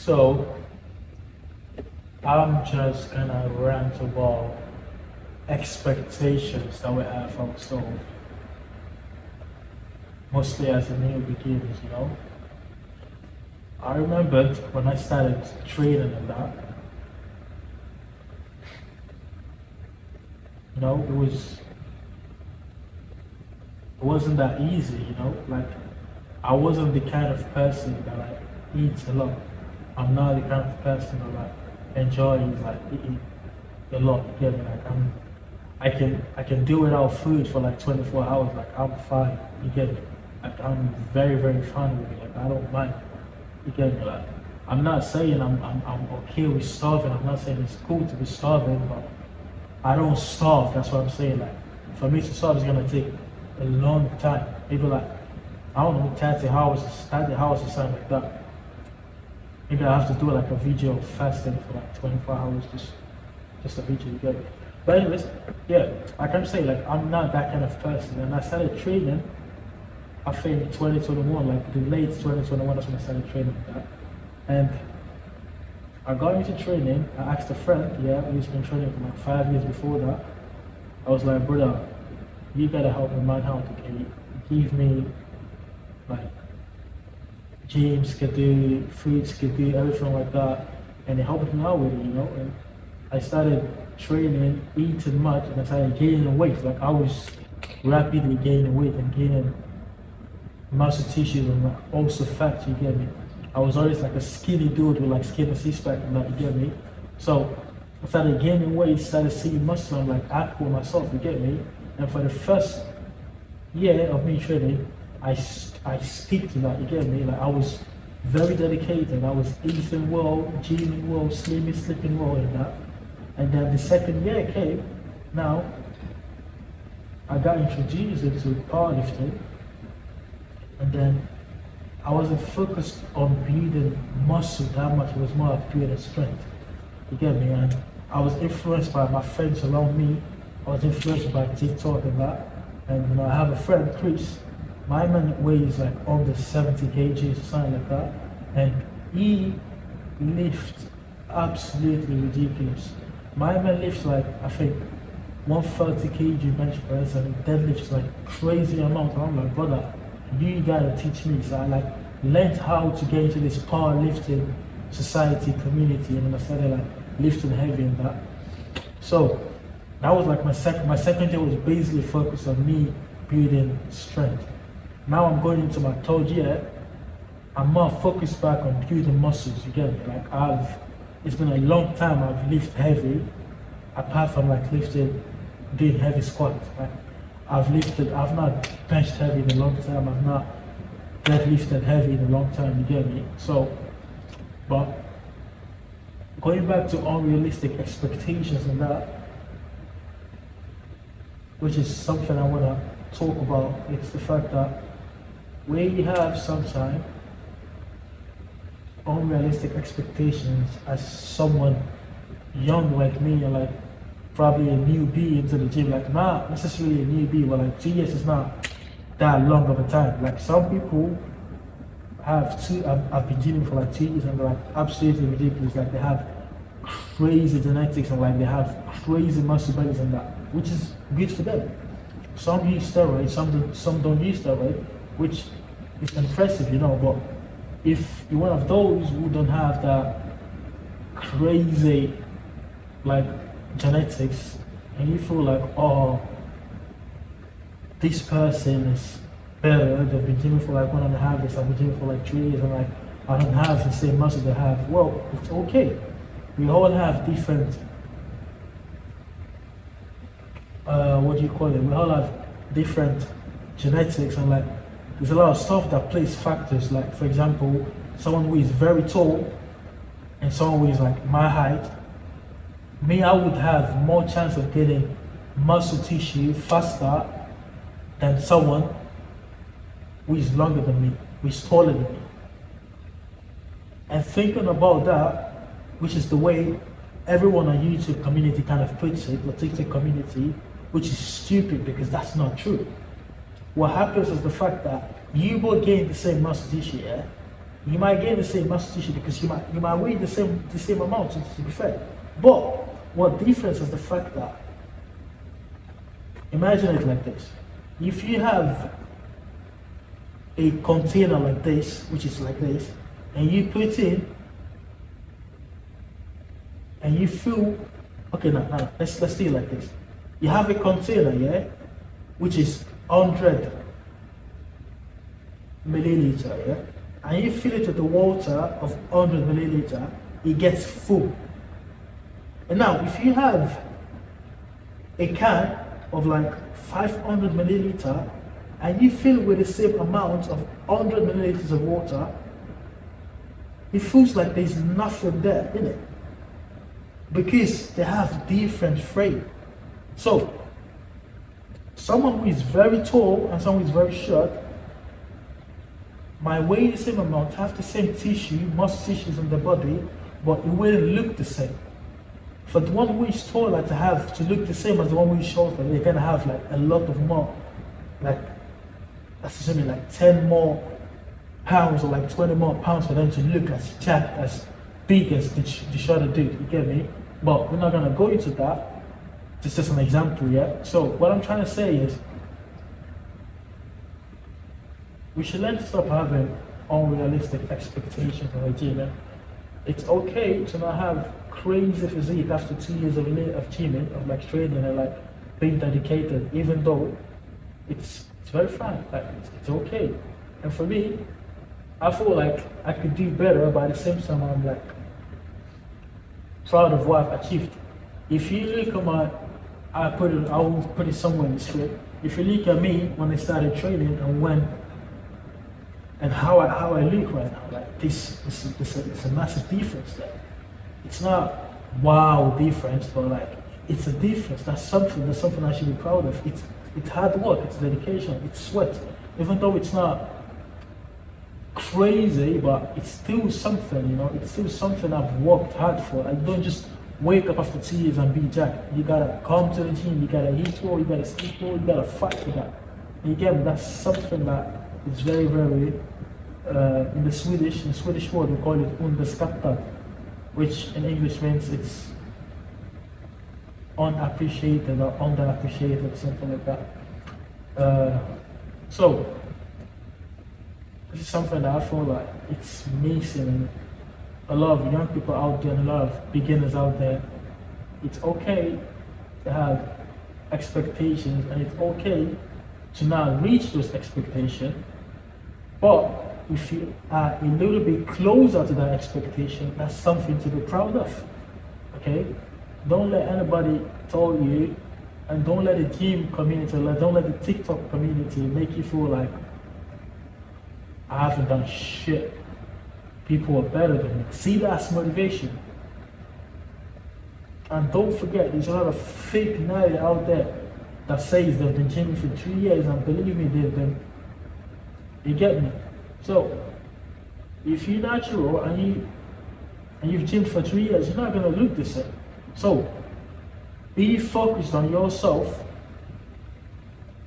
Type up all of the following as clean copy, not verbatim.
So I'm just gonna rant about expectations that we have from ourselves, mostly as a new beginners, you know. I remembered when I started training and that, it wasn't that easy, you know. Like I wasn't the kind of person that like eats a lot. I'm not the kind of person that like enjoys like eating a lot. You get me? Like I can do without food for like 24 hours. Like I'm fine. You get me? Like I'm very very fine with it. Like I don't mind. You get me? Like I'm not saying I'm okay with starving. I'm not saying it's cool to be starving, but I don't starve. That's what I'm saying. Like for me to starve is gonna take a long time. Maybe like I don't know, 30 hours or something like that. Maybe I have to do like a video of fasting for like 24 hours, just a video, you get it. But anyways, yeah, like I'm saying, like I'm not that kind of person. And I started training, I think 2021, like the late 2021, that's when I started training with that. And I got into training, I asked a friend, yeah, who's been training for like 5 years before that. I was like, brother, you gotta help me man out, okay? Give me like gyms could do, foods could do, everything like that. And it helped me out with it, you know. And I started training, eating much, and I started gaining weight. Like I was rapidly gaining weight and gaining muscle tissues and like, also fat, you get me. I was always like a skinny dude with like skinny six-pack and that, you get me. So I started gaining weight, started seeing muscle, I'm like happy with myself, you get me. And for the first year of me training, I stick to that, you get me? Like I was very dedicated, I was eating well, gymming well, sleeping well in that. And then the second year came, now I got introduced into powerlifting, and then I wasn't focused on building muscle that much, it was more of building strength, you get me? And I was influenced by my friends around me, I was influenced by TikTok and that. And you know, I have a friend, Chris. My man weighs like under 70 kgs or something like that. And he lifts absolutely ridiculous. My man lifts like, I think, 130 kg bench press and deadlifts like crazy amount. I'm like, brother, you gotta teach me. So I like learned how to get into this powerlifting society community, and then I started like lifting heavy and that. So that was like my second year was basically focused on me building strength. Now I'm going into my third year. I'm more focused back on building muscles. You get me? Like it's been a long time I've lifted heavy, apart from like doing heavy squats. Like I've not benched heavy in a long time. I've not deadlifted heavy in a long time. You get me? So, but going back to unrealistic expectations and that, which is something I want to talk about, it's the fact that we have sometimes unrealistic expectations as someone young like me, or like probably a newbie into the gym, like not necessarily a newbie, but like 2 years is not that long of a time. Like some people I've been gymming for like 2 years and they're like absolutely ridiculous. Like they have crazy genetics and like they have crazy muscle bellies and that, which is good for them. Some use steroids, some don't use steroids, which is impressive, you know. But if you're one of those who don't have that crazy like genetics, and you feel like, oh, this person is better, they've been gymming for like 1.5 years, I've been gymming for like 3 years, and like I don't have the same muscle they have. Well, it's okay. We all have different what do you call it? We all have different genetics, and like there's a lot of stuff that plays factors. Like for example, someone who is very tall and someone who is like my height, me, I would have more chance of getting muscle tissue faster than someone who is longer than me, who is taller than me. And thinking about that, which is the way everyone on YouTube community kind of puts it, the TikTok community, which is stupid because that's not true. What happens is the fact that you both gain the same muscle tissue, yeah? You might gain the same muscle tissue because you might weigh the same amount to be fair. But what difference is the fact that, imagine it like this. If you have a container like this, which is like this, and you put in and you fill, okay, now let's do it like this. You have a container, yeah, which is 100 milliliter, yeah, and you fill it with the water of 100 milliliter, it gets full. And now, if you have a can of like 500 milliliter, and you fill it with the same amount of 100 milliliters of water, it feels like there's nothing there, in it, because they have different frame. So, someone who is very tall and someone who is very short might weigh the same amount, have the same tissue, muscle tissues in the body, but it wouldn't look the same. For the one who is taller to look the same as the one who is shorter, they're gonna have like a lot of more, like, that's assuming like 10 more pounds or like 20 more pounds for them to look as jacked, as big as the shorter dude, you get me? But we're not gonna go into that. This is just an example, yeah? So what I'm trying to say is, we should learn to stop having unrealistic expectations of a gym. Yeah? It's okay to not have crazy physique after 2 years of gyming, of like training and like being dedicated, even though it's very fine, like it's okay. And for me, I feel like I could do better, but at the same time I'm like proud of what I've achieved. If you look at I will put it somewhere in the script. If you look at me when I started training and how I look right now, like this is a massive difference there. It's not wow difference, but like it's a difference. That's something I should be proud of. It's hard work, it's dedication, it's sweat. Even though it's not crazy, but it's still something, you know, it's still something I've worked hard for. I don't just wake up after 2 years and be jacked. You gotta come to the gym, you gotta eat well, you gotta sleep well, you gotta fight for that. And again, that's something that is very, very, in the Swedish word we call it underskattad, which in English means it's unappreciated or underappreciated, something like that. So this is something that I feel like it's missing in a lot of young people out there and a lot of beginners out there. It's okay to have expectations and it's okay to not reach those expectations, but if you are a little bit closer to that expectation, that's something to be proud of. Okay? Don't let anybody tell you, and don't let the gym community, don't let the TikTok community make you feel like I haven't done shit. People are better than me. See that as motivation. And don't forget, there's a lot of fake nerds out there that says they've been gymming for 3 years, and believe me, they've been. You get me? So, if you're natural and you've gymmed for 3 years, you're not gonna look the same. So, be focused on yourself,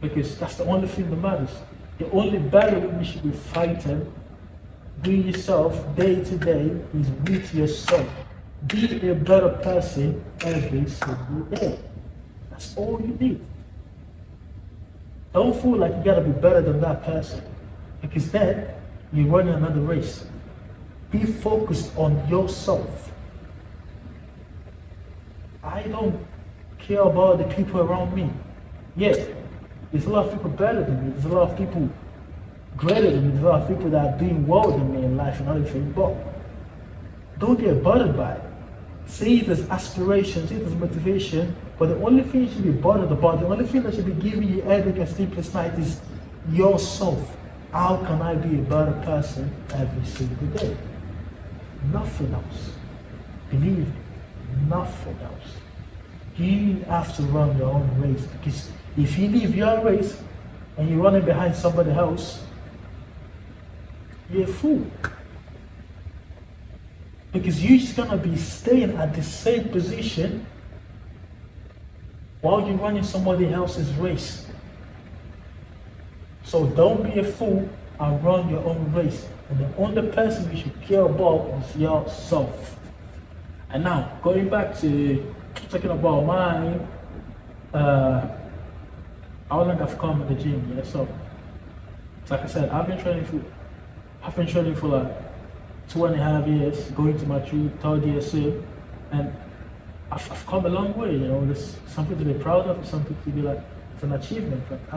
because that's the only thing that matters. The only battle you should be fighting with yourself day to day is with yourself. Be a better person every single day. That's all you need. Don't feel like you gotta be better than that person, because then you're running another race. Be focused on yourself. I don't care about the people around me. Yeah, there's a lot of people better than me. There's a lot of people greater than me. There's a lot of people that are doing well than me in life and everything. But don't get bothered by it. See it as aspiration, see it as motivation. But the only thing you should be bothered about, the only thing that should be giving you headache and sleepless night is yourself. How can I be a better person every single day? Nothing else. Believe me, nothing else. You have to run your own race, because if you leave your race and you're running behind somebody else, you're a fool. Because you're just gonna be staying at the same position while you're running somebody else's race. So don't be a fool and run your own race. And the only person you should care about is yourself. And now, going back to talking about mine, uh, how long I've come at the gym, yeah. So, like I said, I've been training for like 2.5 years, going to my third year soon, and I've come a long way. You know, there's something to be proud of, something to be like, it's an achievement. Like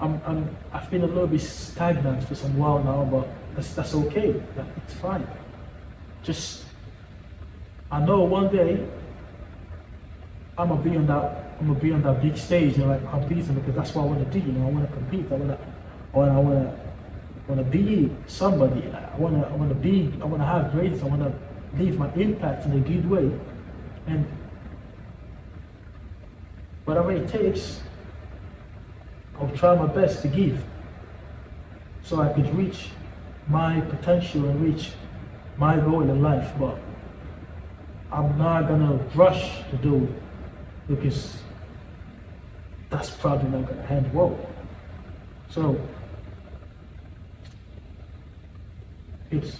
I've been a little bit stagnant for some while now, but that's okay. Like, it's fine. Just I know one day I'm gonna be on that big stage and like competing because that's what I want to do. You know, I want to compete. I want to be somebody. I want to have greatness. I want to leave my impact in a good way, and whatever it takes, I'll try my best to give, so I could reach my potential and reach my goal in life. But I'm not gonna rush to do it because that's probably not gonna end well. So it's